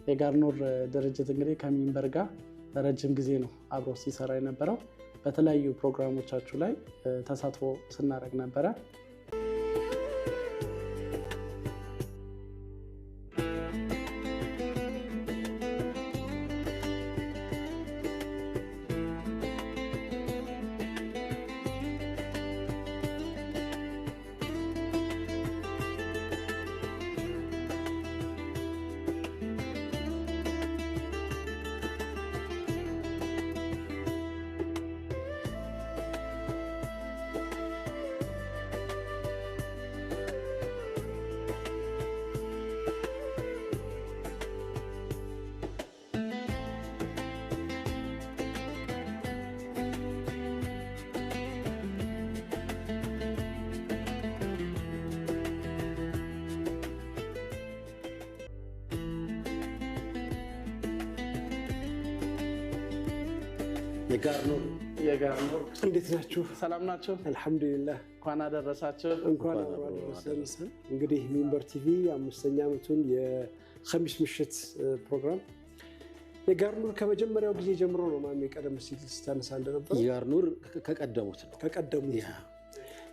የጋርኑር ድርጅት እንግዲህ ከሚንበር ጋር ረጅም ጊዜ ነው አብሮ ሲሰራ የነበረው። በተለያዩ ፕሮግራሞቻችሁ ላይ ተሳትፎ ስናደርግ ነበረ። የጋርኑር እንዴት ናችሁ? ሰላም ናችሁ? አልহামዱሊላህ እንኳን አደረሳችሁ። እንኳን አደረሰን። እንግዲህ ሚንበር ቲቪ 5ኛ ዓመቱን የኸሚስ ምሽት ፕሮግራም የጋርኑር ከመጀመሪያው ጊዜ ጀምሮ ነው ማሜ ቀደም ሲል ስታነሳ እንደነበር የጋርኑር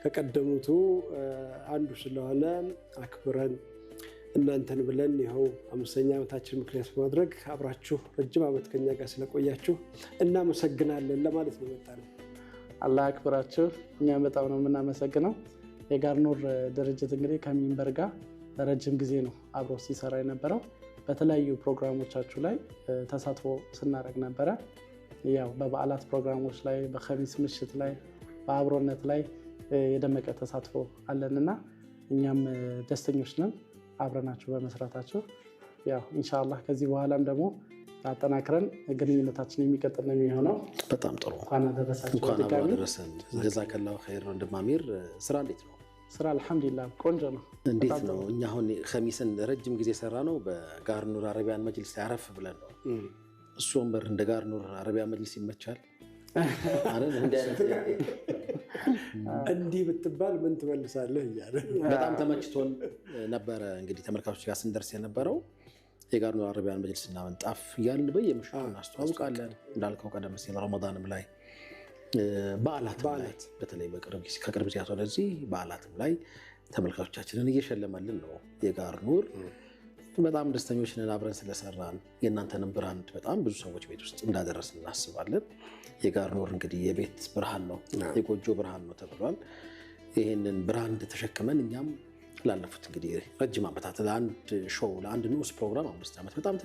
ከቀደሙቱ አንዱ ስለሆነ አክብረን እናንተን ብለን ይኸው 5ኛ ዓመታችን ምክንያት በማድረግ አብራችሁ ረጅም ዓመት ከኛ ጋር ስለቆያችሁ እናመሰግናለን ለማለት ነው የመጣነው። አላህ አክብራችሁ። እኛም በጣም ነው የምናመሰግነው። የጋርኑር ድርጅት እንግዲህ ከሚንበር ጋር ረጅም ጊዜ ነው አብሮ ሲሰራ የነበረው። በተለያዩ ፕሮግራሞቻችሁ ላይ ተሳትፎ ስናደርግ ነበረ። ያው በበዓላት ፕሮግራሞች ላይ፣ በኸሚስ ምሽት ላይ፣ በአብሮነት ላይ የደመቀ ተሳትፎ አለንና እኛም ደስተኞች ነን አብረናችሁ በመስራታችሁ። ያው ኢንሻአላህ ከዚህ በኋላም ደግሞ አጠናክረን ግንኙነታችን የሚቀጥል ነው የሚሆነው። በጣም ጥሩ። እንኳን አደረሳችሁ። እንኳን አደረሰን። ጀዛከላሁ ኸይር ወንድማሚር። ስራ እንዴት ነው? ስራ አልহামዱሊላህ ቆንጆ ነው። እንዴት ነው? እኛ አሁን ኸሚስን ረጅም ጊዜ ሰራ ነው በጋርኑር አረቢያን መጅሊስ ያረፍ ብለን ነው። እሱ ወንበር እንደ ጋርኑር አረቢያን መጅሊስ ይመቻል አይደል? እንዲህ ብትባል ምን ትመልሳለህ እያለ በጣም ተመችቶን ነበረ። እንግዲህ ተመልካቾች ጋር ስንደርስ የነበረው የጋርኑር አረቢያን መጅሊስና ምንጣፍ እያልን በየምሽቱ እናስተዋውቃለን። እንዳልከው ቀደም ሲል ረመዳንም ላይ በዓላት በተለይ ከቅርብ ጊዜያት ወደዚህ በዓላትም ላይ ተመልካቾቻችንን እየሸለመልን ነው የጋርኑር። በጣም ደስተኞች ነን አብረን ስለሰራን። የእናንተንም ብራንድ በጣም ብዙ ሰዎች ቤት ውስጥ እንዳደረስን እናስባለን። የጋርኑር እንግዲህ የቤት ብርሃን ነው፣ የጎጆ ብርሃን ነው ተብሏል። ይህንን ብራንድ ተሸክመን እኛም ላለፉት እንግዲህ ረጅም ዓመታት ለአንድ ሾው ለአንድ ንዑስ ፕሮግራም 5 ዓመት በጣም